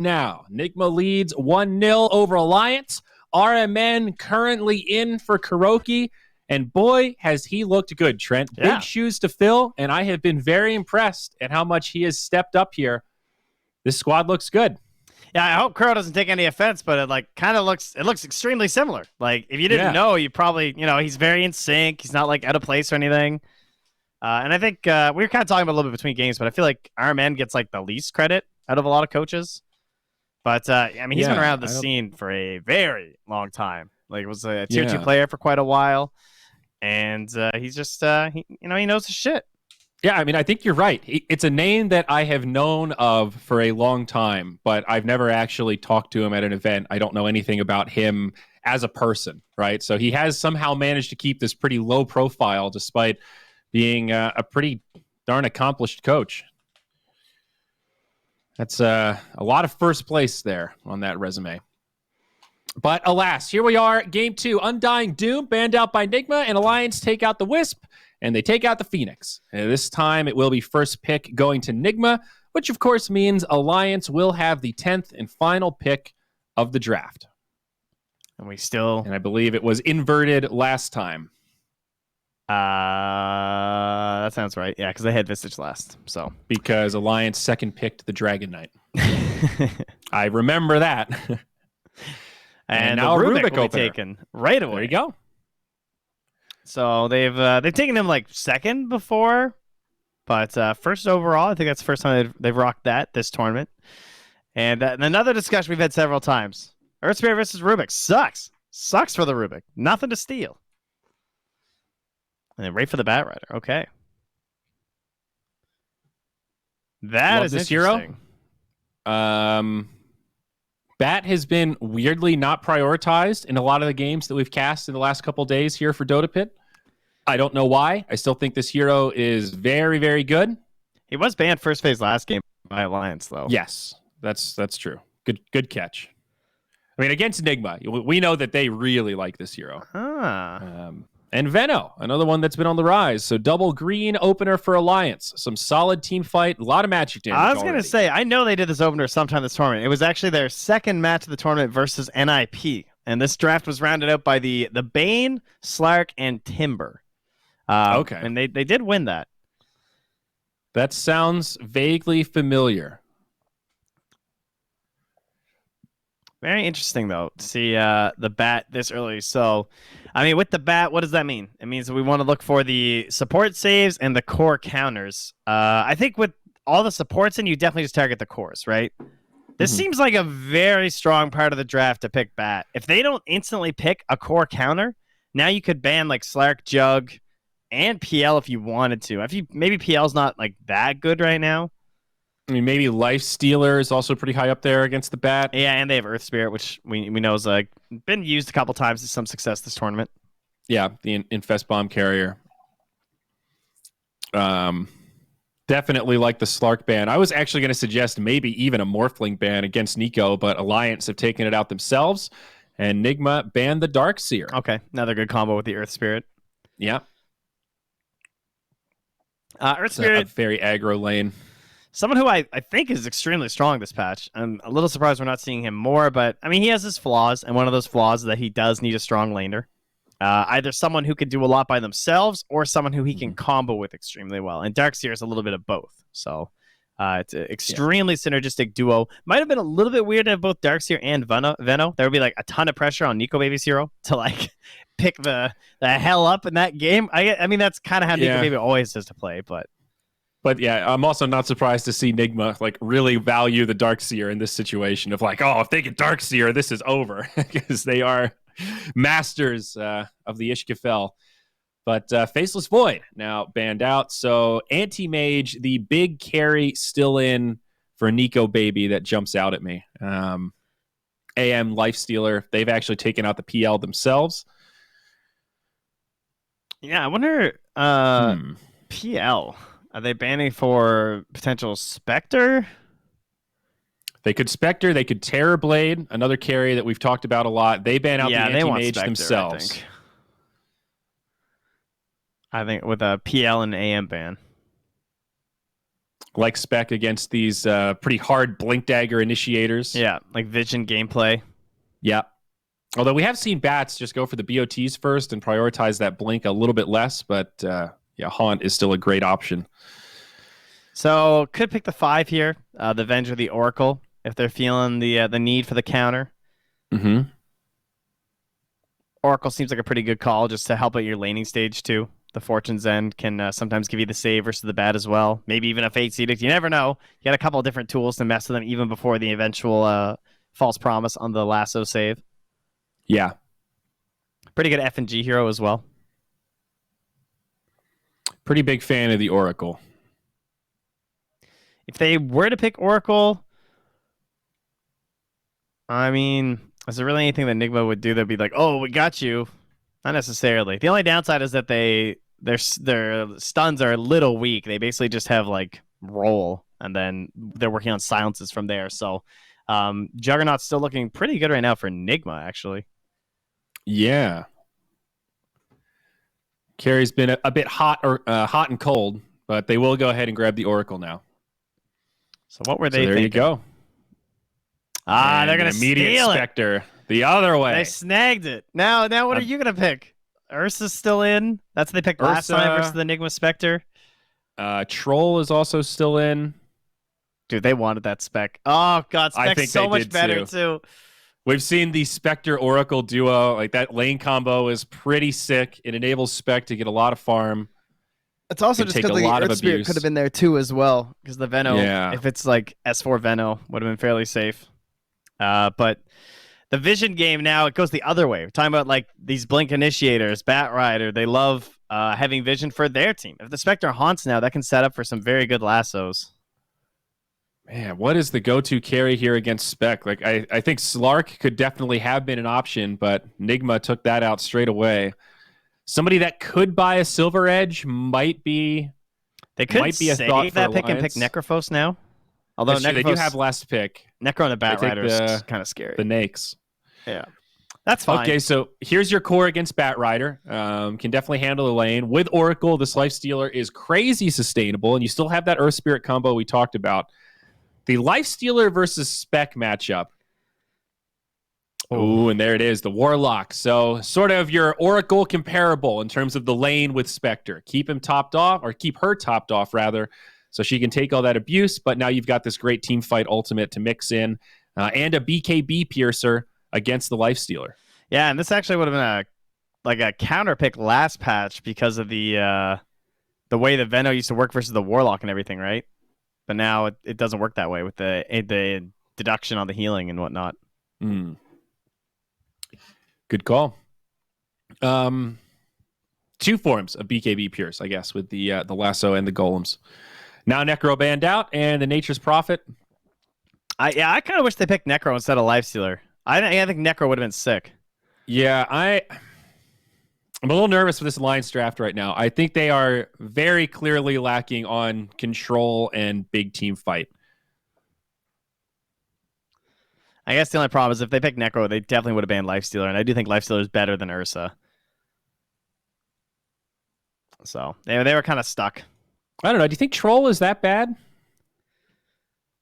now. Nigma leads 1-0 over Alliance. RMN currently in for Kuroki. And boy, has he looked good, Trent. Yeah. Big shoes to fill, and I have been very impressed at how much he has stepped up here. This squad looks good. Yeah, I hope Kuro doesn't take any offense, but it kind of looks extremely similar. Like if you didn't know, you probably he's very in sync. He's not like out of place or anything. And I think we were kind of talking about a little bit between games, but I feel like RMN gets like the least credit out of a lot of coaches. But I mean, he's been around the scene for a very long time. Like, was a tier 2 player for quite a while, and he's just he knows his shit. Yeah, I mean, I think you're right. It's a name that I have known of for a long time, but I've never actually talked to him at an event. I don't know anything about him as a person, right? So he has somehow managed to keep this pretty low profile despite being a pretty darn accomplished coach. That's a lot of first place there on that resume. But alas, here we are, Game 2. Undying Doom, banned out by Nigma, and Alliance take out the Wisp, and they take out the Phoenix. And this time, it will be first pick going to Nigma, which of course means Alliance will have the 10th and final pick of the draft. And I believe it was inverted last time. That sounds right. Yeah, because they had Vistage last. So because Alliance second picked the Dragon Knight. I remember that. and now Rubik will be taken right away. There you go. So they've taken him like second before, but first overall. I think that's the first time they've rocked that this tournament. And another discussion we've had several times: Earth Spirit versus Rubik sucks for the Rubik. Nothing to steal. And then right for the Bat Rider. Okay. That is this interesting. Hero. Bat has been weirdly not prioritized in a lot of the games that we've cast in the last couple days here for Dota Pit. I don't know why. I still think this hero is very, very good. He was banned first phase last game by Alliance, though. Yes, that's true. Good catch. I mean, against Enigma, we know that they really like this hero. And Veno, another one that's been on the rise. So double green opener for Alliance. Some solid team fight. A lot of magic damage. I was going to say, I know they did this opener sometime this tournament. It was actually their second match of the tournament versus NIP. And this draft was rounded out by the Bane, Slark, and Timber. Okay. And they did win that. That sounds vaguely familiar. Very interesting, though, to see the Bat this early. So, I mean, with the Bat, what does that mean? It means that we want to look for the support saves and the core counters. I think with all the supports in, you definitely just target the cores, right? This seems like a very strong part of the draft to pick Bat. If they don't instantly pick a core counter, now you could ban like Slark, Jug, and PL if you wanted to. Maybe PL's not like that good right now. I mean, maybe Life Stealer is also pretty high up there against the Bat. Yeah, and they have Earth Spirit, which we know is been used a couple times to some success this tournament. Yeah, the Infest Bomb Carrier. Definitely like the Slark ban. I was actually going to suggest maybe even a Morphling ban against Nico, but Alliance have taken it out themselves, and Nigma banned the Darkseer. Okay, another good combo with the Earth Spirit. Yeah. Earth Spirit, a very aggro lane. Someone who I think is extremely strong this patch. I'm a little surprised we're not seeing him more, but I mean, he has his flaws, and one of those flaws is that he does need a strong laner. Either someone who can do a lot by themselves or someone who he can combo with extremely well. And Darkseer is a little bit of both. So it's an extremely synergistic duo. Might have been a little bit weird to have both Darkseer and Veno. There would be like a ton of pressure on Nico Baby's hero to like pick the hell up in that game. I mean, that's kind of how Nico Baby always does to play, But yeah, I'm also not surprised to see Nigma like really value the Darkseer in this situation of like, oh, if they get Darkseer, this is over because they are masters of the Ishkafel. But Faceless Void now banned out. So Anti-Mage, the big carry still in for Nico Baby that jumps out at me. AM Lifestealer, they've actually taken out the PL themselves. Yeah, I wonder PL. Are they banning for potential Spectre? They could Spectre. They could Terrorblade, another carry that we've talked about a lot. They ban out the Anti-Mage themselves. I think with a PL and AM ban. Like spec against these pretty hard blink dagger initiators. Yeah, like vision gameplay. Yeah. Although we have seen bats just go for the BOTs first and prioritize that blink a little bit less, but yeah, Haunt is still a great option. So could pick the 5 here, the Venge or the Oracle, if they're feeling the need for the counter. Mm-hmm. Oracle seems like a pretty good call just to help out your laning stage too. The Fortune's End can sometimes give you the save versus the bat as well. Maybe even a Fate's Edict. You never know. You got a couple of different tools to mess with them even before the eventual False Promise on the lasso save. Yeah. Pretty good F&G hero as well. Pretty big fan of the Oracle. If they were to pick Oracle, I mean, is there really anything that Nigma would do that'd be like, oh, we got you? Not necessarily. The only downside is that their stuns are a little weak. They basically just have like roll, and then they're working on silences from there. So Juggernaut's still looking pretty good right now for Nigma, actually. Yeah. Carry's been a bit hot and cold, but they will go ahead and grab the Oracle now. So what were they there thinking? You go. Ah, they're gonna immediate steal Spectre it. The other way. They snagged it. Now what are you gonna pick? Ursa's still in. That's what they picked last time versus the Enigma Spectre. Troll is also still in. Dude, they wanted that spec. Oh god, Spec's so much better too. We've seen the Spectre Oracle duo. Like that lane combo is pretty sick. It enables Spec to get a lot of farm. It's also just because the Earth Spirit could have been there too as well. Because the Veno, if it's like S4 Veno, would have been fairly safe. But the Vision game now, it goes the other way. We're talking about like these Blink Initiators, Bat Rider. They love having Vision for their team. If the Spectre haunts now, that can set up for some very good lassos. Man, what is the go-to carry here against Spec? Like, I think Slark could definitely have been an option, but Nigma took that out straight away. Somebody that could buy a Silver Edge might be. They could save that pick and pick Necrophos now. Although they do have last pick. Necro and the Bat Rider is kind of scary. The Nakes. Yeah. That's fine. Okay, so here's your core against Bat Rider. Can definitely handle the lane. With Oracle, this Lifestealer is crazy sustainable, and you still have that Earth Spirit combo we talked about. The Lifestealer versus Spec matchup. Ooh, and there it is, the Warlock. So sort of your Oracle comparable in terms of the lane with Spectre. Keep him topped off, or keep her topped off, rather, so she can take all that abuse. But now you've got this great team fight ultimate to mix in, and a BKB Piercer against the Lifestealer. Yeah, and this actually would have been a counter pick last patch because of the way the Veno used to work versus the Warlock and everything, right? But now it doesn't work that way with the deduction on the healing and whatnot. Good call. Two forms of BKB Pierce, I guess, with the lasso and the golems. Now Necro banned out, and the Nature's Prophet. I kind of wish they picked Necro instead of Lifestealer. I think Necro would have been sick. Yeah, I'm a little nervous for this Alliance draft right now. I think they are very clearly lacking on control and big team fight. I guess the only problem is if they pick Necro, they definitely would have banned Lifestealer, and I do think Lifestealer is better than Ursa. So they were kind of stuck. I don't know. Do you think Troll is that bad?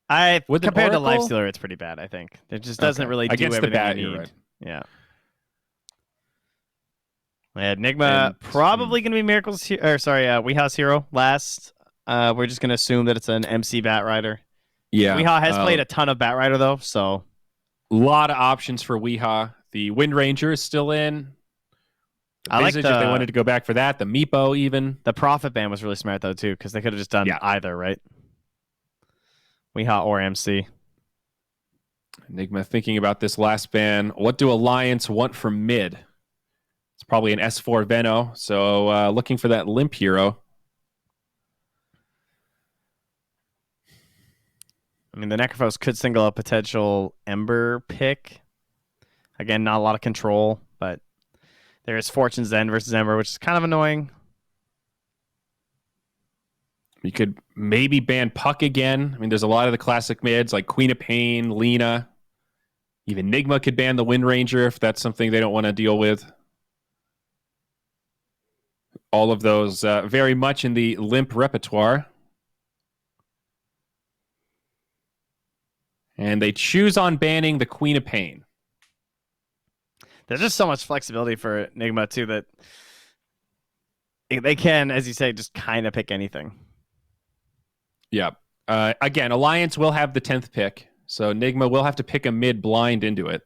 Compared to Lifestealer, it's pretty bad, I think. It just doesn't really do everything you need. Right. Yeah. Enigma probably going to be Miracle's Weeha's hero last. We're just going to assume that it's an MC Bat Rider. Yeah. Weeha has played a ton of Bat Rider, though, so. A lot of options for Weeha. The Wind Ranger is still in. I like if they wanted to go back for that. The Meepo even. The Prophet ban was really smart, though, too, because they could have just done either, right? Weeha or MC. Enigma thinking about this last ban. What do Alliance want from mid? It's probably an S4 Veno, so looking for that Limp hero. I mean, the Necrophos could single a potential Ember pick. Again, not a lot of control, but there's Fortune's End versus Ember, which is kind of annoying. You could maybe ban Puck again. I mean, there's a lot of the classic mids like Queen of Pain, Lena. Even Nigma could ban the Wind Ranger if that's something they don't want to deal with. All of those very much in the Limp repertoire. And they choose on banning the Queen of Pain. There's just so much flexibility for Enigma, too, that they can, as you say, just kind of pick anything. Yeah. Again, Alliance will have the 10th pick, so Enigma will have to pick a mid blind into it.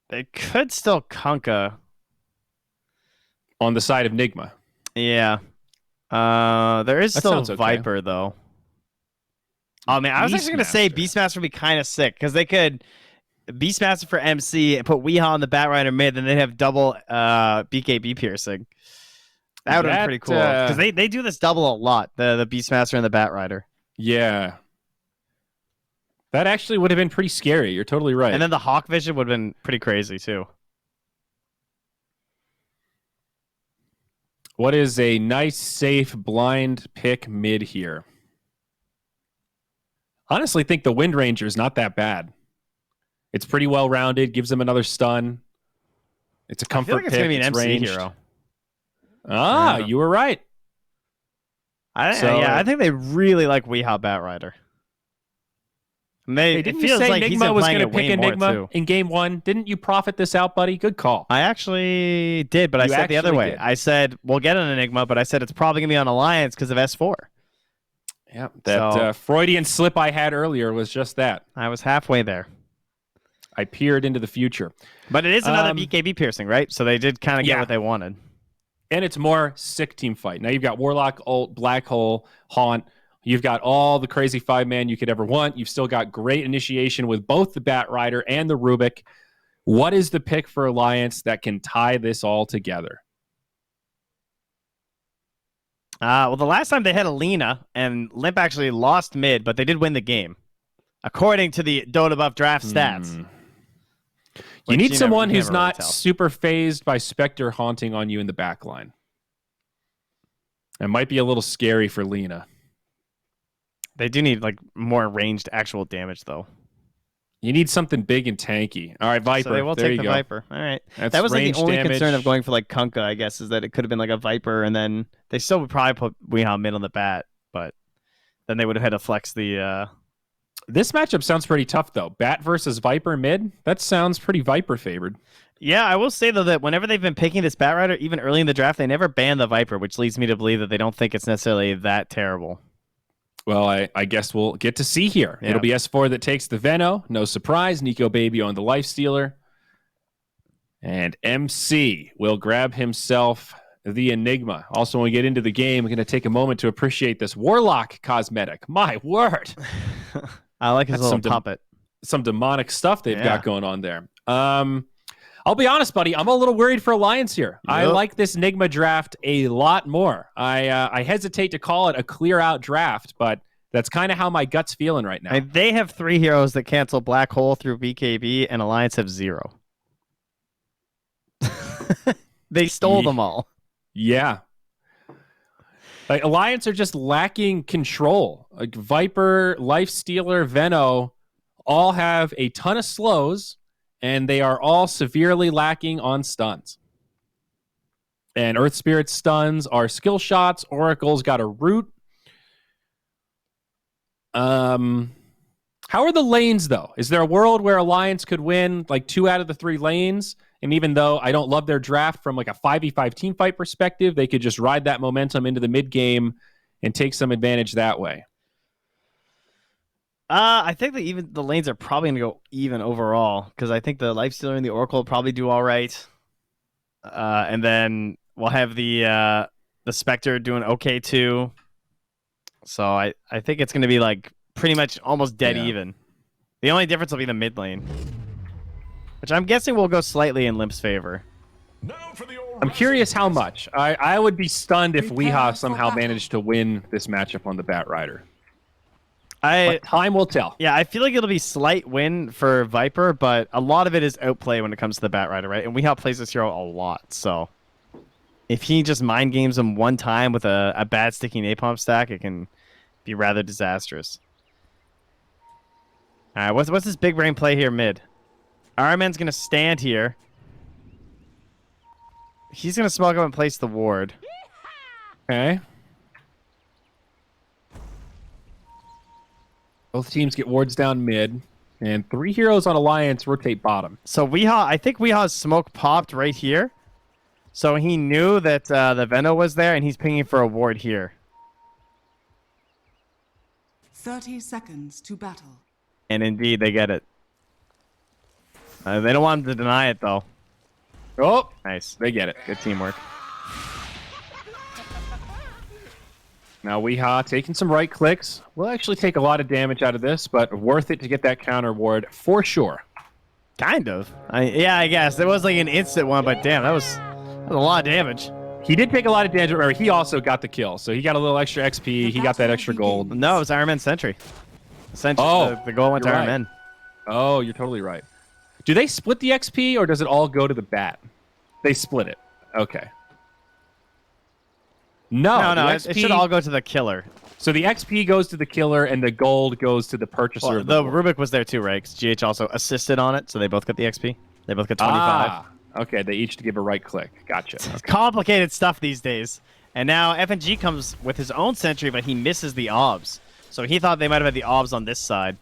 They could still Kunkka. On the side of Enigma. Yeah. There is That still sounds okay. Viper, though. Oh, man, I was actually going to say Beastmaster would be kind of sick, because they could Beastmaster for MC and put Weehaw on the Batrider mid, then they'd have double BKB piercing. That would have been pretty cool, because they do this double a lot, the Beastmaster and the Batrider. Yeah. That actually would have been pretty scary. You're totally right. And then the Hawk Vision would have been pretty crazy, too. What is a nice, safe, blind pick mid here? Honestly, think the Wind Ranger is not that bad. It's pretty well rounded. Gives them another stun. It's a comfort pick. It's going to be an MC ranged. hero. Ah, you were right. I think they really like Weehaw Batrider. Hey, didn't you say like Enigma was going to pick Enigma in game 1? Didn't you profit this out, buddy? Good call. I actually did, but I said the other way. I said, we'll get an Enigma, but I said it's probably going to be on Alliance because of S4. Yeah, that Freudian slip I had earlier was just that. I was halfway there. I peered into the future. But it is another BKB piercing, right? So they did kind of get what they wanted. And it's more sick team fight. Now you've got Warlock, Ult, Black Hole, Haunt. You've got all the crazy 5-man you could ever want. You've still got great initiation with both the Batrider and the Rubik. What is the pick for Alliance that can tie this all together? Well, the last time they had Alina, and Limp actually lost mid, but they did win the game, according to the Dota buff draft stats. You need someone who's not super phased by Spectre haunting on you in the back line. It might be a little scary for Lina. They do need like more ranged actual damage, though. You need something big and tanky. All right, Viper. So they will take the Viper. All right. That was like the only concern of going for like Kunkka, I guess, is that it could have been like a Viper, and then they still would probably put Weehaw mid on the bat, but then they would have had to flex the... This matchup sounds pretty tough, though. Bat versus Viper mid? That sounds pretty Viper favored. Yeah, I will say, though, that whenever they've been picking this Batrider, even early in the draft, they never ban the Viper, which leads me to believe that they don't think it's necessarily that terrible. Well, I guess we'll get to see here. Yeah. It'll be S4 that takes the Veno. No surprise. Nico Baby on the Lifestealer. And MC will grab himself the Enigma. Also, when we get into the game, we're going to take a moment to appreciate this Warlock cosmetic. My word. I like his little puppet. Some demonic stuff they've got going on there. I'll be honest, buddy. I'm a little worried for Alliance here. Yep. I like this Enigma draft a lot more. I hesitate to call it a clear-out draft, but that's kind of how my gut's feeling right now. They have 3 heroes that cancel Black Hole through BKB, and Alliance have 0. They stole them all. Yeah. Like, Alliance are just lacking control. Like Viper, Lifestealer, Veno all have a ton of slows, and they are all severely lacking on stuns. And Earth Spirit's stuns are skill shots. Oracle's got a root. How are the lanes, though? Is there a world where Alliance could win like 2 out of the 3 lanes? And even though I don't love their draft from like a 5v5 team fight perspective, they could just ride that momentum into the mid game and take some advantage that way. I think that even the lanes are probably going to go even overall, because I think the Lifestealer and the Oracle will probably do all right. And then we'll have the Spectre doing okay too. So I think it's going to be like pretty much almost dead even. The only difference will be the mid lane, which I'm guessing will go slightly in Limp's favor. I'm curious how much. I would be stunned if Weehaw somehow managed to win this matchup on the Batrider. But time will tell. Yeah, I feel like it'll be slight win for Viper, but a lot of it is outplay when it comes to the Batrider, right? And Weehaw plays this hero a lot, so if he just mind games him one time with a bad sticky napalm stack, it can be rather disastrous. All right, what's this big brain play here mid? Iron Man's going to stand here. He's going to smoke up and place the ward. Okay. Both teams get wards down mid, and 3 heroes on Alliance rotate bottom. So I think Weeha's smoke popped right here. So he knew that the Veno was there, and he's pinging for a ward here. 30 seconds to battle. And indeed, they get it. They don't want him to deny it, though. Oh, Nice. they get it. Good teamwork. Now Weeha taking some right clicks. Will actually take a lot of damage out of this, but worth it to get that counter ward for sure. Kind of. Yeah, I guess. It was like an instant one, but damn, that was a lot of damage. He did take a lot of damage. Remember, he also got the kill, so he got a little extra XP. He got that extra gold. No, it was Iron Man Sentry. Sentry, Oh, the goal went to you're Iron right. Man. Oh, you're totally right. Do they split the XP, or does it all go to the bat? They split it. Okay. No, No, the it XP should all go to the killer. So the XP goes to the killer, and the gold goes to the purchaser. Well, of the gold. Rubik was there too, right? 'Cause GH also assisted on it, so they both got the XP. They both got 25. Ah, okay, they each give a right click. Gotcha. It's Okay. complicated stuff these days. And now FNG comes with his own sentry, but he misses the obs. So he thought they might have had the obs on this side.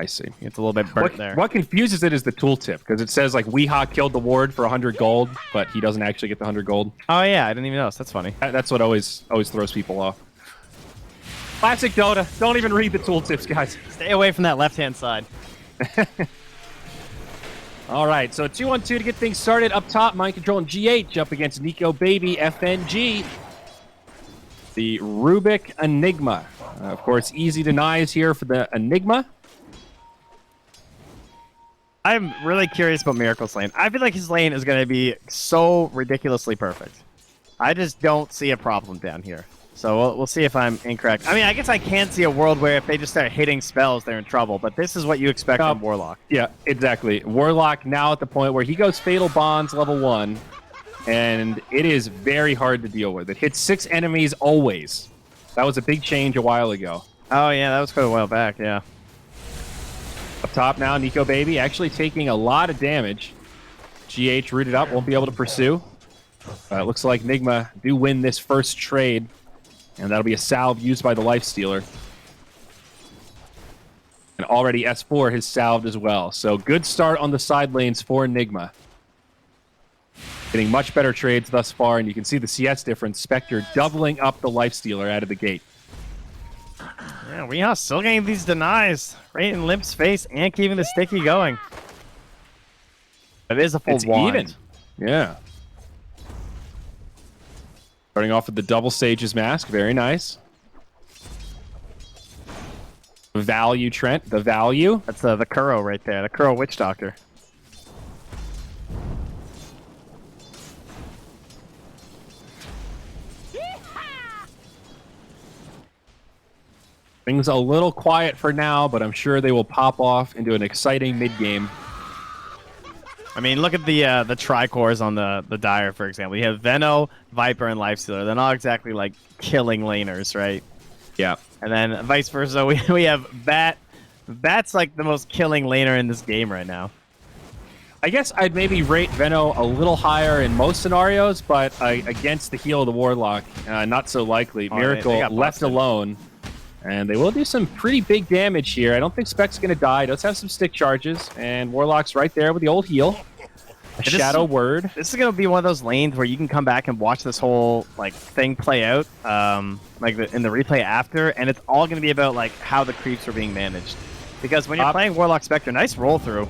I see. It's a little bit burnt there. What confuses it is the tooltip, because it says like Weeha killed the ward for 100 gold, but he doesn't actually get the 100 gold. Oh yeah, I didn't even notice. That's funny. That's what always throws people off. Classic Dota. Don't even read the tooltips, guys. Stay away from that left-hand side. All right, so 2-on-2 to get things started. Up top, Mind Control and GH up against Nico Baby, FNG. The Rubik Enigma. Of course, easy denies here for the Enigma. I'm really curious about Miracle's lane. I feel like his lane is going to be so ridiculously perfect. I just don't see a problem down here. So we'll see if I'm incorrect. I mean, I guess I can see a world where if they just start hitting spells, they're in trouble. But this is what you expect from Warlock. Yeah, exactly. Warlock now at the point where he goes Fatal Bonds level 1, and it is very hard to deal with. It hits 6 enemies always. That was a big change a while ago. Oh, yeah, that was quite a while back, yeah. Up top now, Nico Baby actually taking a lot of damage. GH rooted up, won't be able to pursue. It looks like Nigma do win this first trade, and that'll be a salve used by the Lifestealer. And already S4 has salved as well. So good start on the side lanes for Nigma. Getting much better trades thus far, and you can see the CS difference. Spectre doubling up the Lifestealer out of the gate. Yeah, we are still getting these denies right in Limp's face and keeping the sticky going. It is a full It's wand. even. Yeah. Starting off with the double Sage's Mask. Very nice. Value, Trent. The value. That's the Kuro right there, the Kuro Witch Doctor. Things a little quiet for now, but I'm sure they will pop off into an exciting mid-game. I mean, look at the tricores on the Dire, for example. You have Veno, Viper, and Lifestealer. They're not exactly like killing laners, right? Yeah. And then vice versa, we have Bat. Bat's like the most killing laner in this game right now. I guess I'd maybe rate Veno a little higher in most scenarios, but against the heal of the Warlock, not so likely. Oh, Miracle they got left busted. alone. And they will do some pretty big damage here. I don't think Spec's going to die. Does have some stick charges. And Warlock's right there with the old heal. A Shadow Word. This is going to be one of those lanes where you can come back and watch this whole like thing play out in the replay after. And it's all going to be about like how the creeps are being managed. Because when you're playing Warlock Spectre, nice roll through.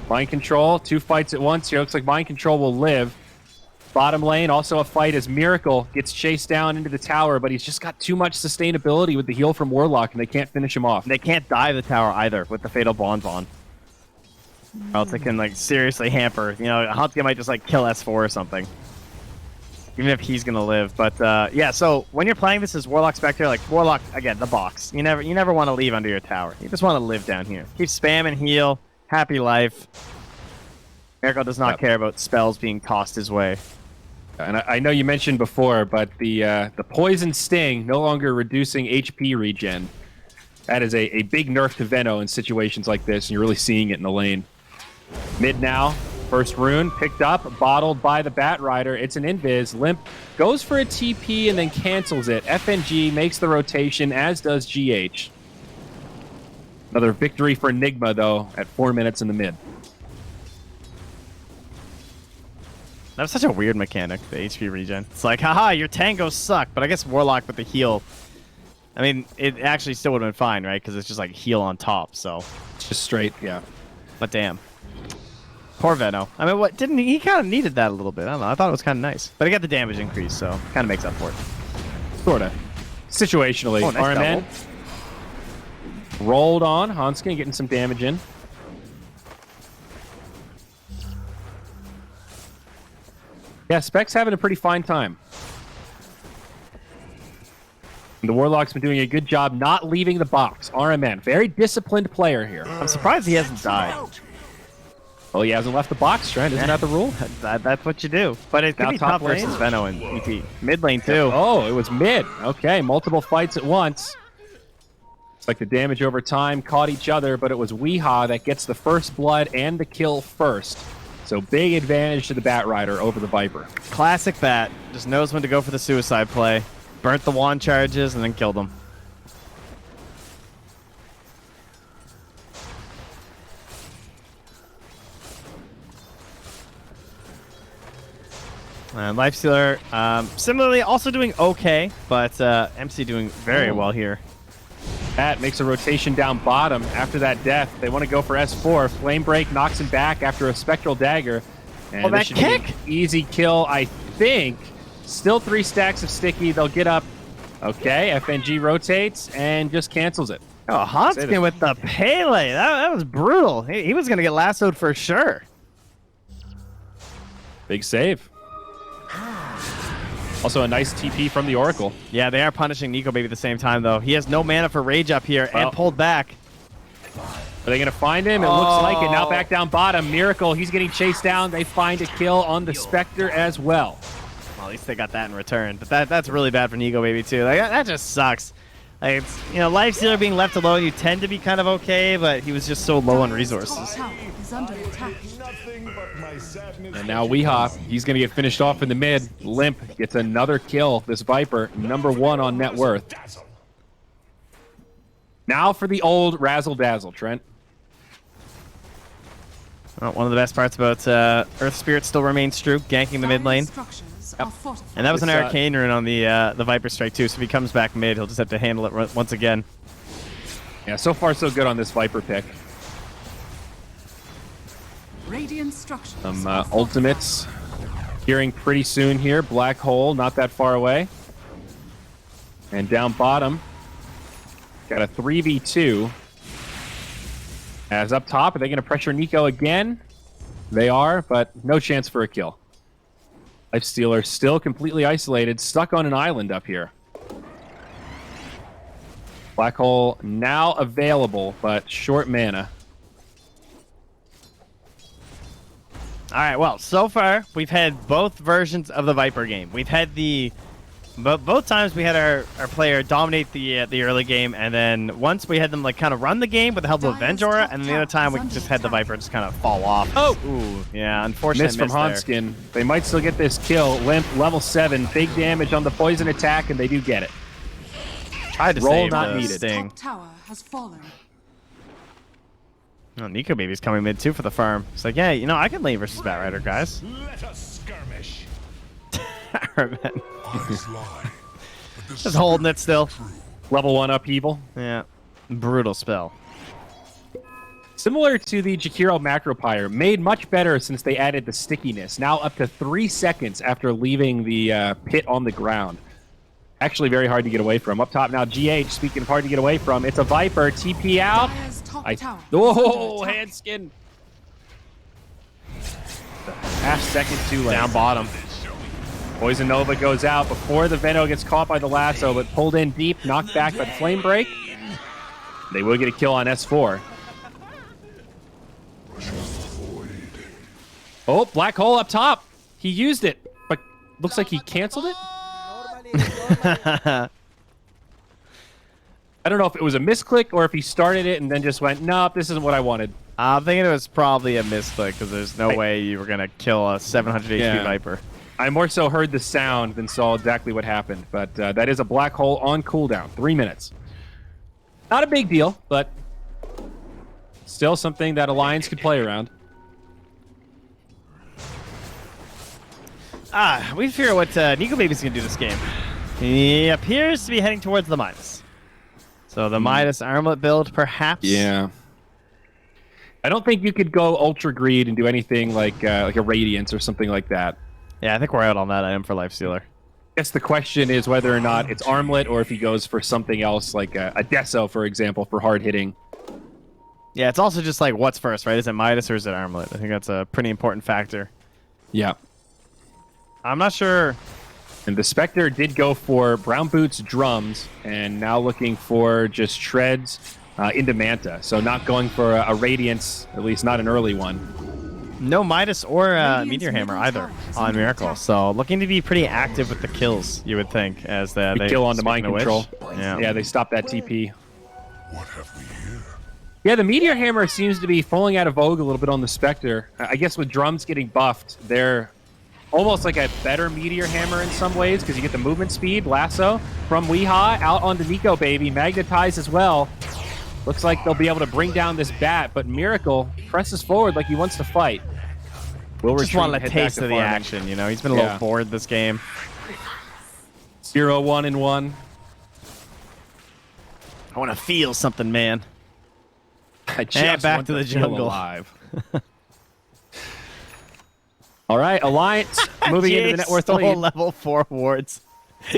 Mind Control. 2 fights at once here. Looks like Mind Control will live. Bottom lane, also a fight as Miracle gets chased down into the tower, but he's just got too much sustainability with the heal from Warlock, and they can't finish him off. They can't dive the tower either with the Fatal Bonds on. Or else it can like seriously hamper. You know, Huntka might just like kill S4 or something. Even if he's gonna live. But yeah, so when you're playing this as Warlock Spectre, like Warlock, again, the box. You never want to leave under your tower. You just want to live down here. Keep spam and heal. Happy life. Miracle does not care about spells being tossed his way. And I know you mentioned before, but the Poison Sting no longer reducing HP regen. That is a big nerf to Veno in situations like this, and you're really seeing it in the lane. Mid now, first rune picked up, bottled by the Bat Rider. It's an invis. Limp goes for a TP and then cancels it. FNG makes the rotation, as does GH. Another victory for Enigma, though, at 4 minutes in the mid. That was such a weird mechanic, the HP regen. It's like, haha, your tangos suck, but I guess Warlock with the heal. I mean, it actually still would have been fine, right? Because it's just like heal on top, so. Just straight, yeah. But damn. Poor Venno. I mean, what didn't he kind of needed that a little bit? I don't know. I thought it was kind of nice. But he got the damage increase, so kind of makes up for it. Sort of. Situationally, Oh, nice RMN rolled on. Hanskin getting some damage in. Yeah, Spec's having a pretty fine time. And the Warlock's been doing a good job not leaving the box. RMN, very disciplined player here. I'm surprised he hasn't died. Well, he hasn't left the box, Trent. Isn't that the rule? That's what you do. But it could Now be top tough lane. versus Venno and EP. Mid lane, too. Oh, it was mid. Okay, multiple fights at once. It's like the damage over time caught each other, but it was Weehaw that gets the first blood and the kill first. So big advantage to the Bat Rider over the Viper. Classic Bat. Just knows when to go for the suicide play. Burnt the wand charges and then killed him. And Lifestealer, similarly, also doing okay, but MC doing very well here. Bat makes a rotation down bottom after that death. They want to go for S4. Flame Break knocks him back after a Spectral Dagger. And Oh, that this should be an kick! easy kill, I think. Still 3 stacks of Sticky. They'll get up. Okay, FNG rotates and just cancels it. Oh, Hanskin with the Pele. That was brutal. He was going to get lassoed for sure. Big save. Also a nice TP from the Oracle. Yeah, they are punishing Nico Baby at the same time, though. He has no mana for Rage up here Well, and pulled back. Are they going to find him? It looks like it. Now back down bottom. Miracle, he's getting chased down. They find a kill on the Spectre as well. Well, at least they got that in return. But that's really bad for Nico Baby, too. Like, that just sucks. Like, it's, you know, Lifestealer being left alone, you tend to be kind of okay, but he was just so low on resources. Top tower is under attack. And now Weehaw, he's going to get finished off in the mid. Limp gets another kill. This Viper, #1 on net worth. Now for the old Razzle Dazzle, Trent. Well, one of the best parts about Earth Spirit still remains true, ganking the mid lane. Structures are fortified. And that was an This, Arcane Rune on the Viper Strike, too, so if he comes back mid, he'll just have to handle it once again. Yeah, so far so good on this Viper pick. Radiant structures. Some are fortified. ultimates hearing pretty soon here. Black Hole, not that far away. And down bottom, got a 3v2. As up top, are they going to pressure Nico again? They are, but no chance for a kill. Lifestealer still completely isolated, stuck on an island up here. Black Hole now available, but short mana. All right, well, so far, we've had both versions of the Viper game. We've had both times we had our player dominate the early game, and then once we had them like kind of run the game with the help of Venjora, and then the other time we just had the Viper just kind of fall off. Oh! Ooh, yeah, unfortunate Miss from there. Hanskin. They might still get this kill. Limp, level 7, big damage on the poison attack, and they do get it. Tried to Roll save not the needed. sting. Top tower has fallen. Oh, Nico Baby's coming mid too for the farm. It's like, yeah, you know, I can lane versus Bat Rider, guys. Let us skirmish. Just holding it still. Level 1 upheaval. Yeah, brutal spell. Similar to the Jakiro Macropyre, made much better since they added the stickiness. Now up to 3 seconds after leaving the pit on the ground. Actually very hard to get away from. Up top now, GH, speaking of hard to get away from, it's a Viper, TP out. Dire's top tower is Oh, under attack. hand skin. Half second too late. Down bottom. Poison Nova goes out before the Venno gets caught by the lasso, but pulled in deep, knocked back by the Flame Break. They will get a kill on S4. Oh, Black Hole up top. He used it, but looks like he canceled it. I don't know if it was a misclick or if he started it and then just went, nope, this isn't what I wanted. I'm thinking it was probably a misclick because there's no way you were going to kill a 700 HP Viper. I more so heard the sound than saw exactly what happened, but that is a Black Hole on cooldown, 3 minutes. Not a big deal, but Still something that Alliance could play around. We figure what Nico Baby's going to do this game. He appears to be heading towards the Midas. So the Midas armlet build, perhaps? Yeah. I don't think you could go Ultra Greed and do anything like a Radiance or something like that. Yeah, I think we're out on that item for Lifestealer. I guess the question is whether or not it's Armlet or if he goes for something else like a Deso, for example, for hard hitting. Yeah, it's also just like what's first, right? Is it Midas or is it Armlet? I think that's a pretty important factor. Yeah. I'm not sure. And the Spectre did go for Brown Boots, Drums, and now looking for just Shreds into Manta. So not going for a Radiance, at least not an early one. No Midas or Meteor Hammer either on Miracle. So looking to be pretty active with the kills, you would think, as they kill on the Mind speaking of Control. which. Yeah, they stopped that TP. What have we here? Yeah, the Meteor Hammer seems to be falling out of vogue a little bit on the Spectre. I guess with Drums getting buffed, they're almost like a better Meteor Hammer in some ways because you get the movement speed, lasso from Weehaw out onto Nico Baby, magnetize as well. Looks like they'll be able to bring down this bat, but Miracle presses forward like he wants to fight. Will just retreat, want a head taste back of to the farming. action, you know? He's been a little bored this game. 0-1-1. I want to feel something, man. I just back want to the feel jungle. alive. All right, Alliance moving into the net worth stole lead. level 4 wards.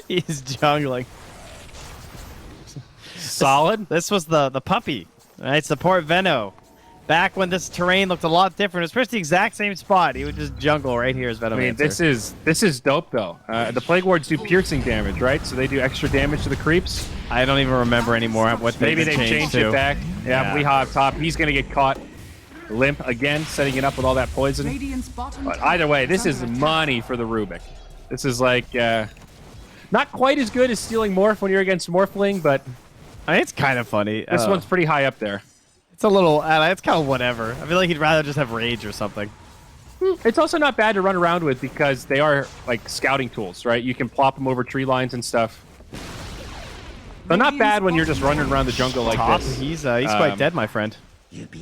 He's jungling. Solid. This was the puppy, right? Support Veno. Back when this terrain looked a lot different, it was pretty much the exact same spot. He would just jungle right here as Venomancer. I mean, this is dope though. The Plague Wards do piercing damage, right? So they do extra damage to the creeps. I don't even remember anymore what Maybe they changed it to. back. Yeah, Weehaw up top. He's gonna get caught limp again, setting it up with all that poison. Radiant's bottom But tower either way, this is under attack. money for the Rubik. This is like not quite as good as stealing Morph when you're against Morphling, but I mean, it's kind of funny. this one's pretty high up there. It's a little, it's kind of whatever. I feel like he'd rather just have Rage or something. It's also not bad to run around with because they are like scouting tools, right? You can plop them over tree lines and stuff. So not bad when you're just running around the jungle like Top, this. he's quite dead, my friend.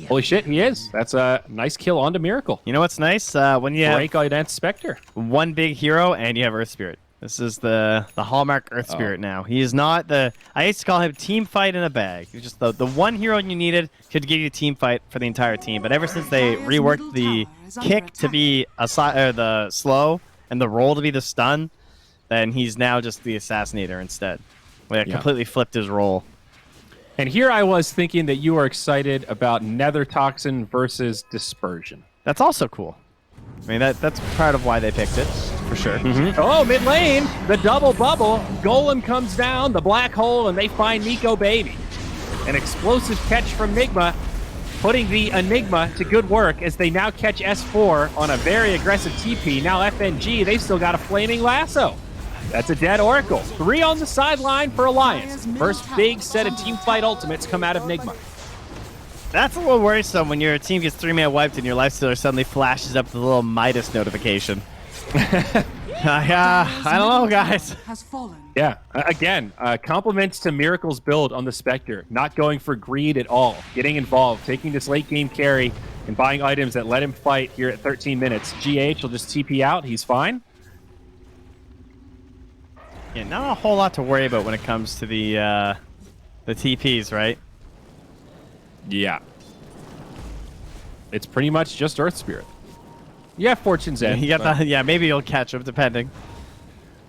Holy shit, he is. That's a nice kill onto Miracle. You know what's nice? When you have Break against Spectre. one big hero and you have Earth Spirit. This is the hallmark Earth Spirit now. He is not the... I used to call him team fight in a bag. He's just the one hero you needed could give you a team fight for the entire team. But ever since they reworked the kick to be the slow and the roll to be the stun, then he's now just the assassinator instead. They completely flipped his role. And here I was thinking that you are excited about Nether Toxin versus Dispersion. That's also cool. I mean, that's part of why they picked it, for sure. Oh, mid lane, the double bubble. Golem comes down, the black hole, and they find Nico Baby. An explosive catch from Nigma, putting the Enigma to good work as they now catch S4 on a very aggressive TP. Now FNG, they've still got a flaming lasso. That's a dead Oracle. 3 on the sideline for Alliance. First big set of teamfight ultimates come out of Nigma. That's a little worrisome when your team gets 3-man wiped and your Lifestealer suddenly flashes up the little Midas notification. I don't know, guys. Has fallen. Yeah, again, compliments to Miracle's build on the Spectre. Not going for greed at all. Getting involved, taking this late game carry, and buying items that let him fight here at 13 minutes. GH will just TP out. He's fine. Yeah, not a whole lot to worry about when it comes to the TPs, right? Yeah. It's pretty much just Earth Spirit. Yeah, Fortune's End. You got the, yeah, maybe you'll catch them depending.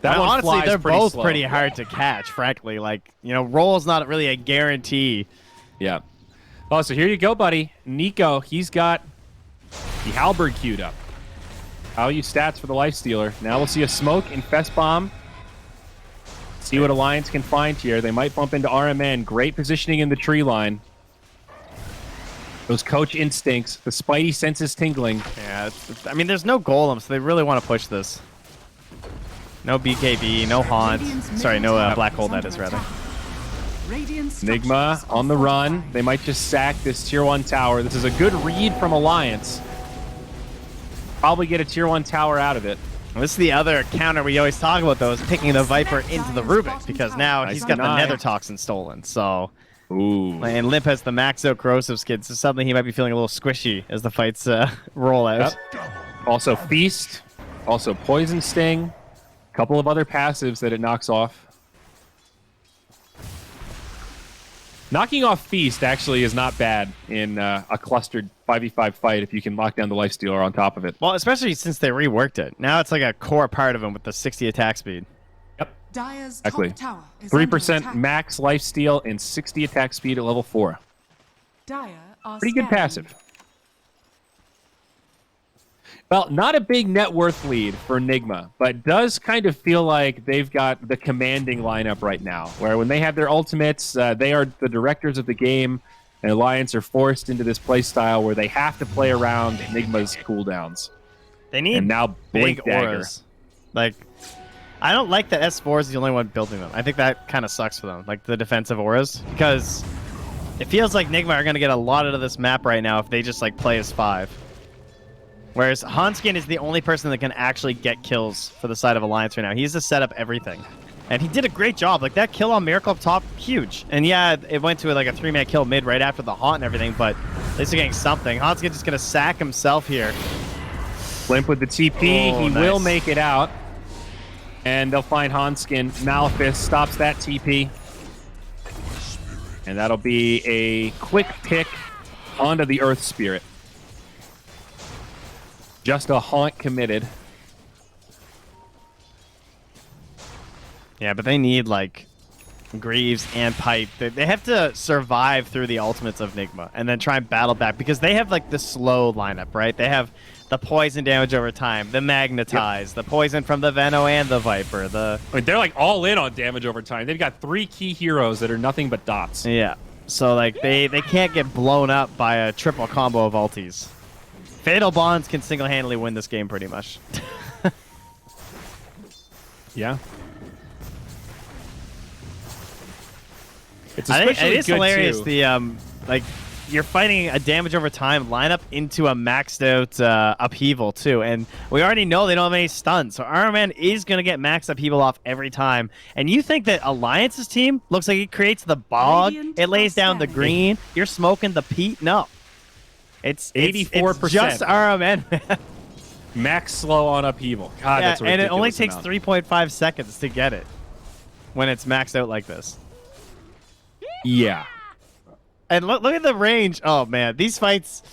That one honestly, flies they're pretty both slow. pretty hard to catch, frankly. Like, you know, roll's not really a guarantee. Yeah. Oh, so here you go, buddy. Nico, he's got the Halberd queued up. Value stats for the Lifestealer. Now we'll see a smoke, infest bomb. See what Alliance can find here. They might bump into RMN. Great positioning in the tree line. Those coach instincts, the spidey senses tingling. Yeah, I mean, there's no golem, so they really want to push this. No BKB, no Haunt. Sorry, no Black Hole, that is, rather. Enigma on the run. They might just sack this tier 1 tower. This is a good read from Alliance. Probably get a tier 1 tower out of it. And this is the other counter we always talk about, though, is picking the Viper into the Rubik, because now he's got the deny. Nether Toxin stolen. So Ooh. And Limp has the max out corrosive skin, so suddenly he might be feeling a little squishy as the fights roll out. Yep. Also Feast. Also Poison Sting. A couple of other passives that it knocks off. Knocking off Feast actually is not bad in a clustered 5v5 fight if you can lock down the Lifestealer on top of it. Well, especially since they reworked it. Now it's like a core part of him with the 60 attack speed. Yep. Dire's Exactly. top tower is under 3% attack. max lifesteal and 60 attack speed at level 4. Dire are Pretty good scanning. passive. Well, not a big net worth lead for Nigma, but does kind of feel like they've got the commanding lineup right now, where when they have their ultimates, they are the directors of the game, and Alliance are forced into this play style where they have to play around Nigma's cooldowns. They need And now big Blink Dagger. auras. Like, I don't like that S4 is the only one building them. I think that kind of sucks for them, like the defensive auras, because it feels like Nigma are going to get a lot out of this map right now if they just like play as 5. Whereas Hanskin is the only person that can actually get kills for the side of Alliance right now. He's to set up everything. And he did a great job. Like, that kill on Miracle up top, huge. And yeah, it went to like a 3-man kill mid right after the haunt and everything, but at least they're getting something. Hanskin's just going to sack himself here. Limp with the TP. Oh, He nice. will make it out. And they'll find Hanskin. Malphus stops that TP. And that'll be a quick pick onto the Earth Spirit. Just a haunt committed. Yeah, but they need, like, Greaves and Pipe. They have to survive through the ultimates of Nigma and then try and battle back because they have, like, the slow lineup, right? They have the poison damage over time, the Magnetize, the poison from the Veno and the Viper, I mean, they're, like, all in on damage over time. They've got 3 key heroes that are nothing but dots. Yeah. So, like, they can't get blown up by a triple combo of ultis. Fatal Bonds can single-handedly win this game pretty much. Yeah. It's I think especially it is good hilarious. too. The like you're fighting a damage over time lineup into a maxed out upheaval too, and we already know they don't have any stuns, so Iron Man is gonna get max upheaval off every time. And you think that Alliance's team looks like it creates the bog, Radiant it lays down the standing. green, you're smoking the peat? No, it's 84%. It's just RMN, man. Max slow on upheaval. God, Yeah, that's a and it only ridiculous takes amount. 3.5 seconds to get it when it's maxed out like this. Yeah. And look at the range. Oh man, these fights.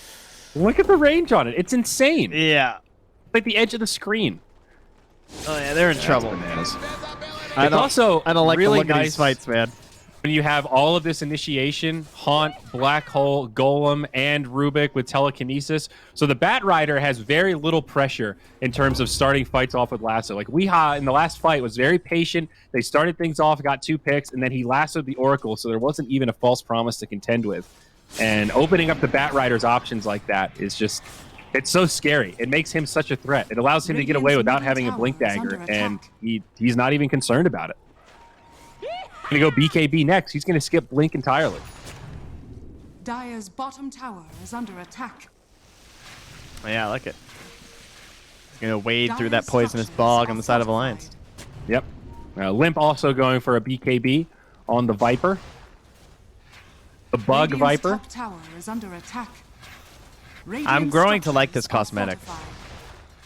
Look at the range on it. It's insane. Yeah. Like the edge of the screen. Oh yeah, they're in trouble. Bananas. I It's don't- also I don't like really the look of nice these fights, man. when you have all of this initiation, Haunt, Black Hole, Golem, and Rubik with telekinesis. So the Bat Rider has very little pressure in terms of starting fights off with lasso. Like Weeha in the last fight was very patient. They started things off, got 2 picks, and then he lassoed the Oracle, so there wasn't even a false promise to contend with. And opening up the Bat Rider's options like that is just, it's so scary. It makes him such a threat. It allows him to get away Radiant's without middle having a tower Blink is Dagger, under and attack. he's not even concerned about it. Going to go BKB next. He's going to skip Blink entirely. Dire's bottom tower is under attack. Oh, yeah, I like it. Gonna wade through that Dire's poisonous structures bog are on the side of fortified. Alliance. Yep. Limp also going for a BKB on the Viper. The Bug Radiant's Viper. top tower is under attack. I'm growing to like this cosmetic.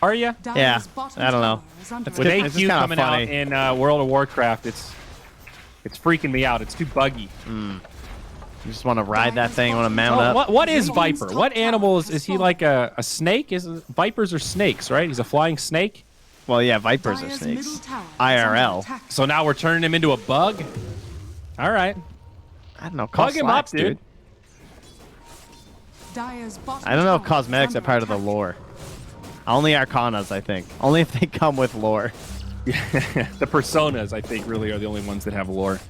Are you? Yeah, I don't know. It's With good. It's just AQ kinda coming out funny. in World of Warcraft, it's freaking me out. It's too buggy. You just want to ride that thing, want to mount Oh, up. what is Radiant's Viper? top What animal tower is he has like a snake? Vipers are snakes, right? He's a flying snake. Well, yeah, Vipers are snakes. IRL. So now we're turning him into a bug? All right. I don't know. Call Plug him slacks, up, dude. I don't know if cosmetics are part of the lore. Only Arcanas, I think. Only if they come with lore. The personas, I think, really are the only ones that have lore.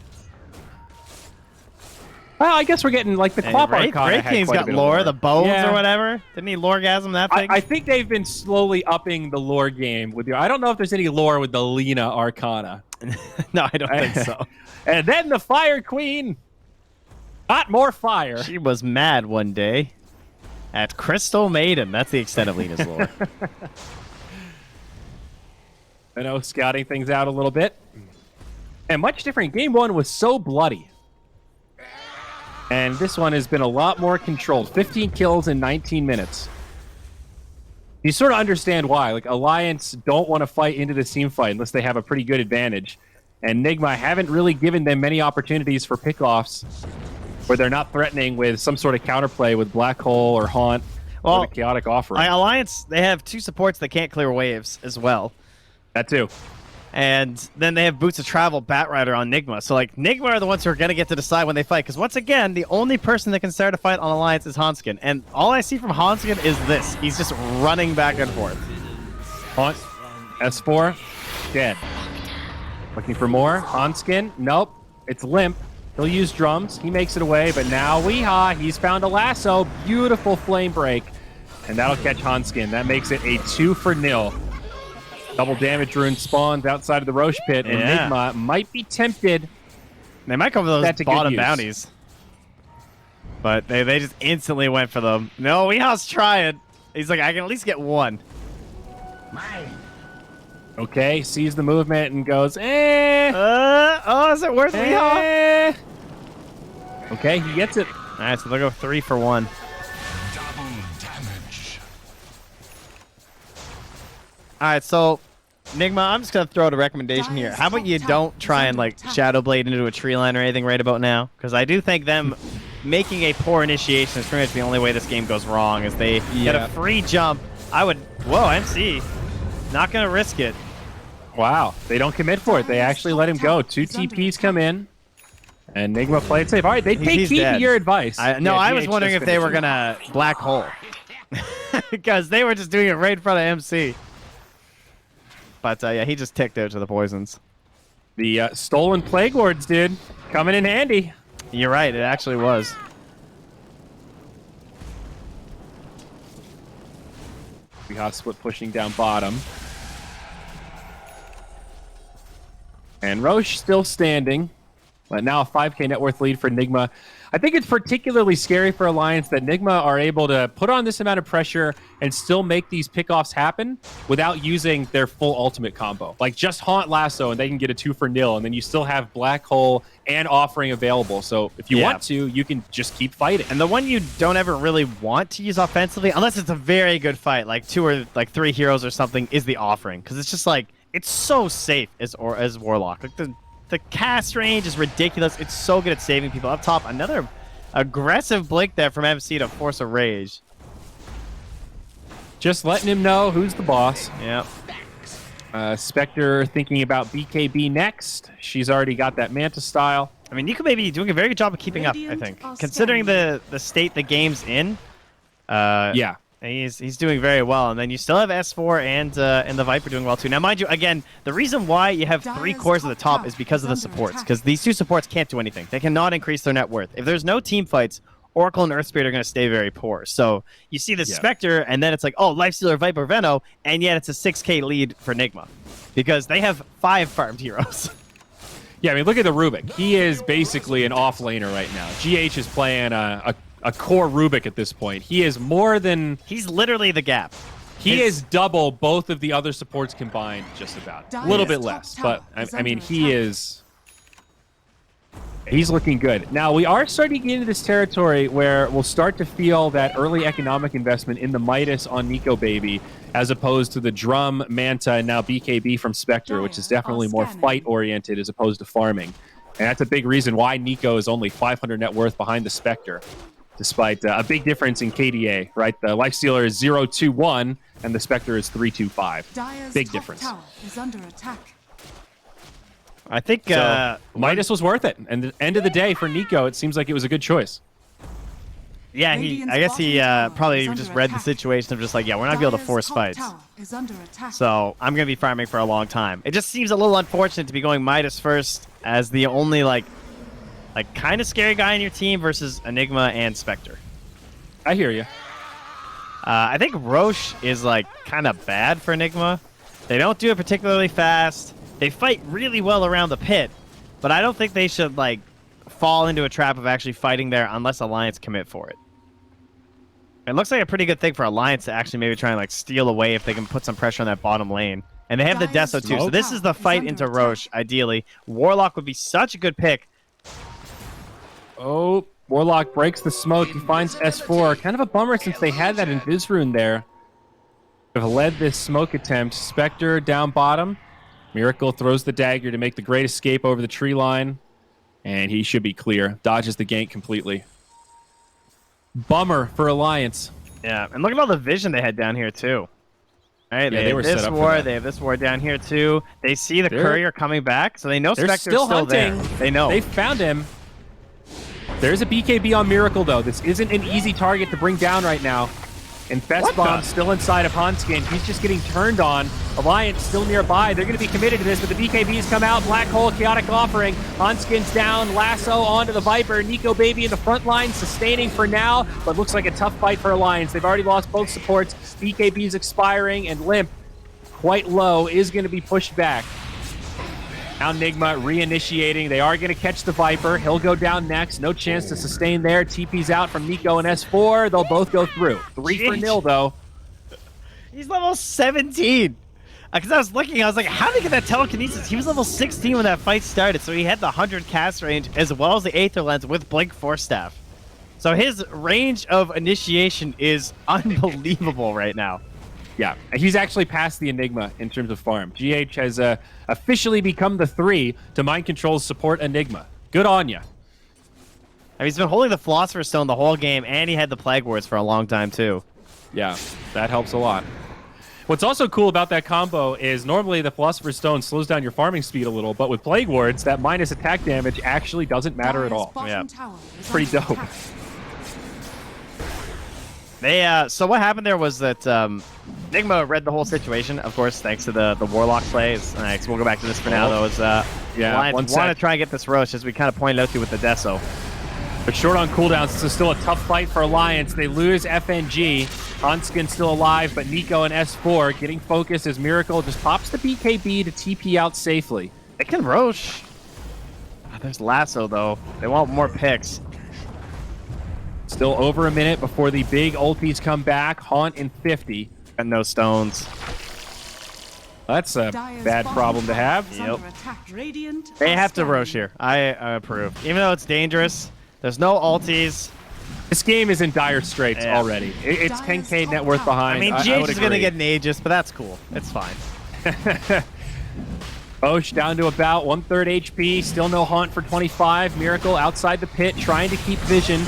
Well, I guess we're getting like the Clop Great Arcana. had King's quite a got bit of lore, the bones Yeah. or whatever. Didn't he loregasm that thing? I think they've been slowly upping the lore game with you. I don't know if there's any lore with the Lena Arcana. No, I don't think so. And then the Fire Queen got more fire. She was mad one day at Crystal Maiden. That's the extent of Lena's lore. I know, scouting things out a little bit. And much different. Game 1 was so bloody. And this one has been a lot more controlled. 15 kills in 19 minutes. You sort of understand why. Like, Alliance don't want to fight into this team fight unless they have a pretty good advantage. And Nigma haven't really given them many opportunities for pickoffs where they're not threatening with some sort of counterplay with Black Hole or Haunt or the Chaotic Offering. Alliance, they have 2 supports that can't clear waves as well. That too. And then they have Boots of Travel, Batrider on Nigma. So, like, Nigma are the ones who are going to get to decide when they fight. Because, once again, the only person that can start a fight on Alliance is Hanskin. And all I see from Hanskin is this. He's just running back and forth. Haunt, S4, dead. Looking for more. Hanskin, nope. It's limp. He'll use drums. He makes it away. But now, Weehaw, he's found a lasso. Beautiful flame break. And that'll catch Hanskin. That makes it a 2-0. Double damage rune spawns outside of the Roche pit, and Nigma might be tempted. They might go for those bottom bounties. But they just instantly went for them. No, Weehaw's trying. He's like, I can at least get 1. Okay, sees the movement and goes, eh. Oh, is it worth Weehaw? Okay, he gets it. All right, so they'll go 3 for 1. Double damage. All right, so Nigma, I'm just gonna throw out a recommendation here. How about you don't try and like Shadow Blade into a tree line or anything right about now? Because I do think them making a poor initiation is pretty much the only way this game goes wrong. Is they get a free jump. I would. Whoa, MC, not gonna risk it. Wow, they don't commit for it. They actually let him go. 2 TPs come in, and Nigma played safe. All right, they take heed to your advice. I was wondering if they were gonna Black Hole, because they were just doing it right in front of MC. But, yeah, he just ticked out to the poisons. The stolen Plague Lords, dude. Coming in handy. You're right. It actually was. We have split pushing down bottom. And Roche still standing. But now a 5k net worth lead for Nigma. I think it's particularly scary for Alliance that Nigma are able to put on this amount of pressure and still make these pickoffs happen without using their full ultimate combo. Like, just Haunt Lasso and they can get a 2-0, and then you still have Black Hole and Offering available. So if you want to, you can just keep fighting. And the one you don't ever really want to use offensively, unless it's a very good fight, like 2 or like 3 heroes or something, is the Offering. Because it's just like, it's so safe as Warlock. Like, the cast range is ridiculous. It's so good at saving people. Up top, another aggressive blink there from MC to force a rage. Just letting him know who's the boss. Yep. Spectre thinking about BKB next. She's already got that Manta style. I mean, you could maybe be doing a very good job of keeping up, I think. Considering the state the game's in. Yeah. He's doing very well, and then you still have S4 and the Viper doing well too. Now, mind you, again, the reason why you have 3 cores at the top is because of the supports, because these 2 supports can't do anything. They cannot increase their net worth. If there's no team fights, Oracle and Earthspirit are going to stay very poor. So you see the Spectre, and then it's like, oh, Lifestealer, Viper, Veno, and yet it's a 6k lead for Nigma, because they have 5 farmed heroes. Yeah, I mean, look at the Rubik. He is basically an off-laner right now. GH is playing a core Rubik at this point. He is more than... He's literally the gap. He is double both of the other supports combined, just about. A little bit less, but I mean, he is... He's looking good. Now, we are starting to get into this territory where we'll start to feel that early economic investment in the Midas on Nico Baby, as opposed to the Drum, Manta, and now BKB from Spectre, which is definitely more fight-oriented as opposed to farming. And that's a big reason why Nico is only 500 net worth behind the Spectre, despite a big difference in KDA, right? The Lifestealer is 0-2-1, and the Spectre is 3-2-5. Big difference. Tower is under attack. I think Midas was worth it. And at the end of the day, for Nico, it seems like it was a good choice. Yeah, I guess he probably just read the situation of just like, yeah, we're not going to be able to force fights. So I'm going to be farming for a long time. It just seems a little unfortunate to be going Midas first as the only, like kind of scary guy in your team versus Enigma and Spectre. I hear you. I think Roche is, like, kind of bad for Enigma. They don't do it particularly fast. They fight really well around the pit, but I don't think they should, like, fall into a trap of actually fighting there unless Alliance commit for it. It looks like a pretty good thing for Alliance to actually maybe try and, like, steal away if they can put some pressure on that bottom lane. And they have the Deso, too, so this is the fight into Roche, ideally. Warlock would be such a good pick. Oh, Warlock breaks the smoke. He finds S4. Kind of a bummer since they had that Invis rune there. Have led this smoke attempt. Spectre down bottom. Miracle throws the dagger to make the great escape over the tree line. And he should be clear. Dodges the gank completely. Bummer for Alliance. Yeah, and look at all the vision they had down here, too. Right, Yeah, they were this set up for war, that. they have this war down here, too. They see the courier coming back, so they know They're Spectre's still still hunting. there. They know. They found him. There's a BKB on Miracle, though. This isn't an easy target to bring down right now. Infest Bomb still inside of Hanskin. He's just getting turned on. Alliance still nearby. They're going to be committed to this, but the BKBs come out. Black Hole, Chaotic Offering. Hanskin's down. Lasso onto the Viper. Nico Baby in the front line, sustaining for now, but looks like a tough fight for Alliance. They've already lost both supports. BKB's expiring, and Limp, quite low, is going to be pushed back. Now Nigma reinitiating. They are going to catch the Viper. He'll go down next. No chance to sustain there. TP's out from Nico and S4. They'll both go through. 3-0, though. He's level 17. Because I was looking, I was like, how did he get that telekinesis? He was level 16 when that fight started, so he had the 100 cast range as well as the Aether Lens with Blink Force Staff. So his range of initiation is unbelievable right now. Yeah, he's actually past the Enigma in terms of farm. GH has officially become the 3 to Mind Control's support Enigma. Good on ya. And he's been holding the Philosopher's Stone the whole game, and he had the Plague Wards for a long time, too. Yeah, that helps a lot. What's also cool about that combo is normally the Philosopher's Stone slows down your farming speed a little, but with Plague Wards, that minus attack damage actually doesn't matter at all. Yeah, pretty dope. So what happened there was that Nigma read the whole situation, of course, thanks to the Warlock plays. Nice. We'll go back to this for now, though. Want to try and get this Roche, as we kind of pointed out to you with the Deso. But short on cooldowns, this is still a tough fight for Alliance. They lose FNG. Hanskin still alive, but Nico and S4 getting focused as Miracle just pops the BKB to TP out safely. They can Roche. There's Lasso, though. They want more picks. Still over a minute before the big ultis come back. Haunt in 50. And no stones. That's a bad problem to have. Yep. They have to Roche here. I approve. Even though it's dangerous, there's no ultis. This game is in dire straits already. It's 10k net worth behind. I mean, GH is going to get an Aegis, but that's cool. It's fine. Osh down to about 1/3 HP. Still no Haunt for 25. Miracle outside the pit, trying to keep vision.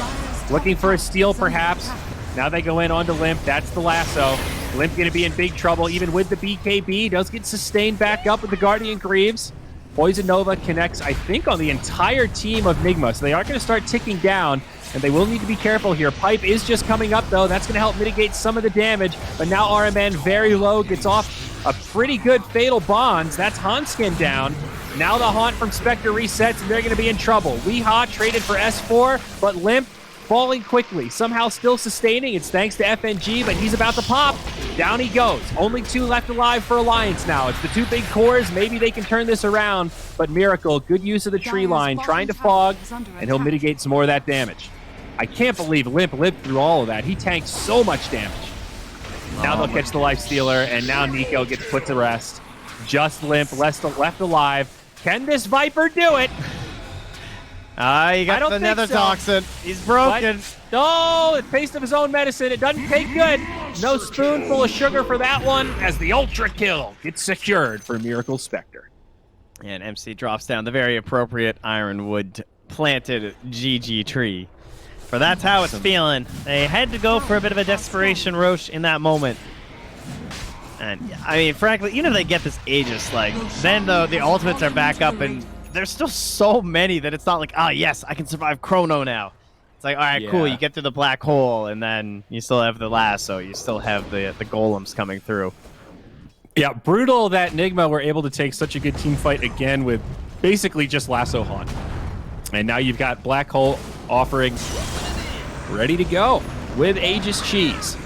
Looking for a steal, perhaps. Now they go in onto Limp. That's the Lasso. Limp going to be in big trouble, even with the BKB. Does get sustained back up with the Guardian Greaves. Poison Nova connects, I think, on the entire team of Nigma. So they are going to start ticking down, and they will need to be careful here. Pipe is just coming up, though. That's going to help mitigate some of the damage. But now RMN very low, gets off a pretty good Fatal Bonds. That's Hanskin down. Now the Haunt from Spectre resets, and they're going to be in trouble. Weehaw traded for S4, but Limp falling quickly, somehow still sustaining. It's thanks to FNG, but he's about to pop. Down he goes. Only 2 left alive for Alliance now. It's the 2 big cores. Maybe they can turn this around, but Miracle, good use of the tree line, trying to fog, and he'll mitigate some more of that damage. I can't believe Limp lived through all of that. He tanked so much damage. Now they'll catch the Life Stealer, and now Nico gets put to rest. Just Limp left alive. Can this Viper do it? You got the Nether Toxin. He's broken. No, it tastes of his own medicine. It doesn't take good. No spoonful of sugar for that one, as the Ultra Kill gets secured for Miracle Spectre. And MC drops down the very appropriate Ironwood planted GG tree. For that's how it's feeling. They had to go for a bit of a desperation Roche in that moment. And, I mean, frankly, even if they get this Aegis, like, then the ultimates are back up, and there's still so many that it's not like, yes, I can survive Chrono now. It's like, all right, cool, you get through the black hole, and then you still have the Lasso, you still have the golems coming through. Yeah, brutal that Nigma were able to take such a good team fight again with basically just Lasso Haunt. And now you've got Black Hole offering ready to go with Aegis Cheese.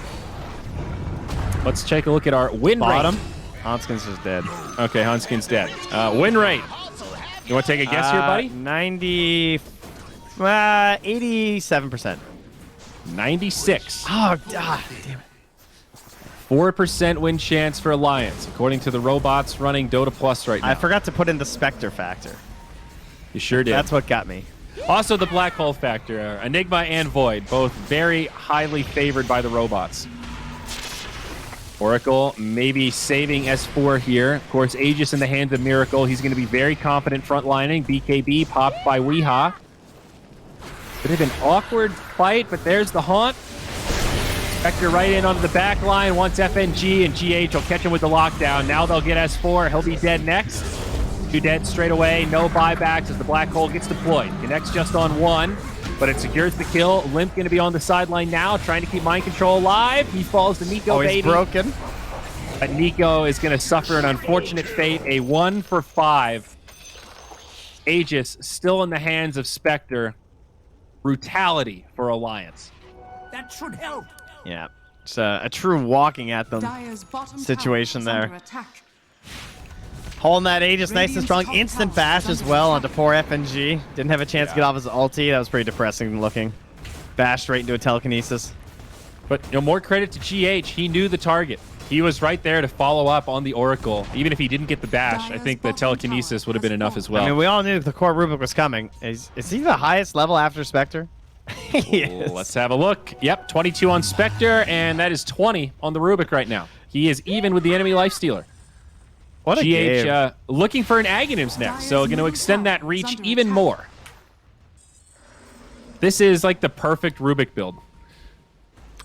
Let's take a look at our win rate. Hanskin's is dead. Okay, Hanskin's dead. Win rate. You want to take a guess here, buddy? 87%. 96. Oh, damn it. 4% win chance for Alliance, according to the robots running Dota Plus right now. I forgot to put in the Spectre factor. You sure did. That's what got me. Also, the black hole factor. Enigma and Void, both very highly favored by the robots. Oracle maybe saving S4 here. Of course, Aegis in the hands of Miracle. He's going to be very confident frontlining. BKB popped by Weeha. Bit of an awkward fight, but there's the haunt. Spectre right in onto the back line. Wants FNG, and GH will catch him with the lockdown. Now they'll get S4. He'll be dead next. 2 dead straight away. No buybacks as the black hole gets deployed. Connects just on 1, but it secures the kill. Limp going to be on the sideline now, trying to keep mind control alive. He falls to Nico, baby. He's broken. But Nico is going to suffer an unfortunate fate. A 1 for 5. Aegis still in the hands of Spectre. Brutality for Alliance. That should help. Yeah, it's a true walking at them Dire's bottom situation tower is there. under attack. Holding that Aegis nice and Radiant's strong. top Instant tower bash is as under well attack. onto poor FNG. Didn't have a chance to get off his ulti. That was pretty depressing looking. Bashed right into a telekinesis. But more credit to GH. He knew the target. He was right there to follow up on the Oracle. Even if he didn't get the bash, I think the telekinesis would have been enough as well. I mean, we all knew the core Rubik was coming. Is he the highest level after Spectre? He is. Let's have a look. Yep, 22 on Spectre, and that is 20 on the Rubik right now. He is even with the enemy lifestealer. What a game. GH looking for an Aghanims next, so going to extend that reach even more. This is like the perfect Rubik build.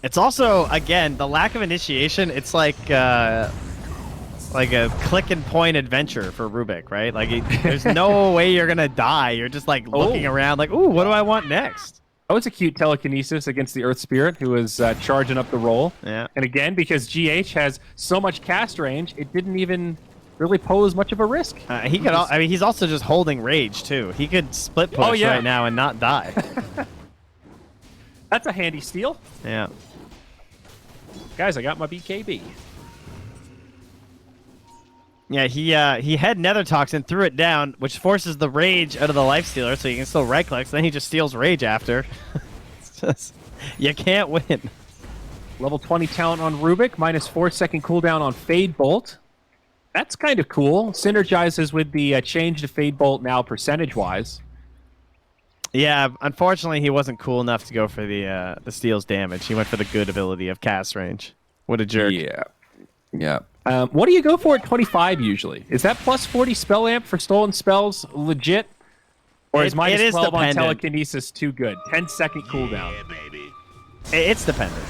It's also, again, the lack of initiation. It's like a click and point adventure for Rubik, right? Like, there's no way you're going to die. You're just like looking around like, ooh, what do I want next? Oh, it's a cute telekinesis against the Earth Spirit, who is charging up the roll. Yeah. And again, because GH has so much cast range, it didn't even really pose much of a risk. He could. I mean, he's also just holding rage too. He could split push right now and not die. That's a handy steal. Yeah. Guys, I got my BKB. Yeah, he had Nether Toxin, threw it down, which forces the rage out of the lifestealer, so you can still right click. So then he just steals rage after. It's just, you can't win. Level 20 talent on Rubik, minus 4-second cooldown on Fade Bolt. That's kind of cool. Synergizes with the change to Fade Bolt now percentage-wise. Yeah, unfortunately, he wasn't cool enough to go for the steal's damage. He went for the good ability of cast range. What a jerk. Yeah. What do you go for at 25 usually? Is that plus 40 spell amp for stolen spells legit? Or is minus 12 on telekinesis too good? 10-second cooldown. It's dependent.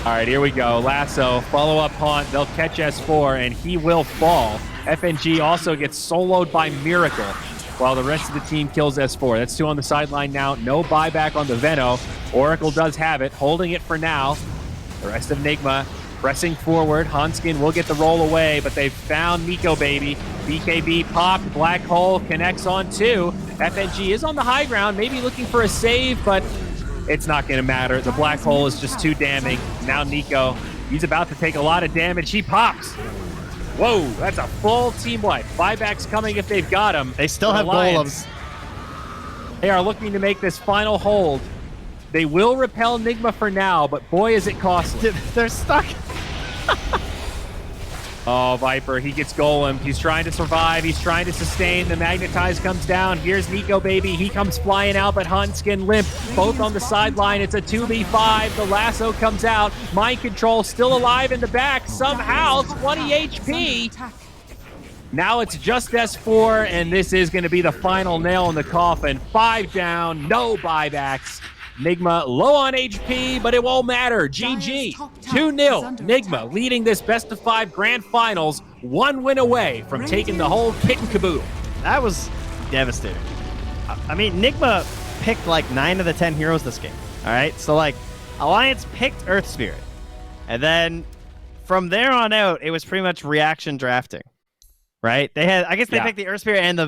All right, here we go. Lasso, follow-up haunt. They'll catch S4, and he will fall. FNG also gets soloed by Miracle, while the rest of the team kills S4. That's 2 on the sideline now. No buyback on the Veno. Oracle does have it, holding it for now. The rest of Enigma pressing forward. Hanskin will get the roll away, but they've found Nico, baby. BKB popped. Black Hole connects on 2. FNG is on the high ground, maybe looking for a save, but it's not going to matter. The Black Hole is just too damning. Now Nico, he's about to take a lot of damage. He pops. Whoa, that's a full team wipe. Buybacks coming if they've got him. They still have golems. They are looking to make this final hold. They will repel Nigma for now, but boy, is it costly. They're stuck. Oh, Viper, he gets golem. He's trying to survive. He's trying to sustain. The Magnetize comes down. Here's Nico, baby. He comes flying out, but Hanskin limp. Both on the sideline. It's a 2v5. The lasso comes out. Mind Control still alive in the back. Somehow, 20 HP. Now it's just S4, and this is going to be the final nail in the coffin. 5 down, no buybacks. Nigma low on HP, but it won't matter. GG. 2-0. Nigma leading this best-of-5 grand finals, 1 win away from taking the whole kit and caboodle. That was devastating. I mean, Nigma picked like 9 of the 10 heroes this game. All right, so like Alliance picked Earth Spirit, and then from there on out, it was pretty much reaction drafting. Right? They had, I guess they picked the Earth Spirit and the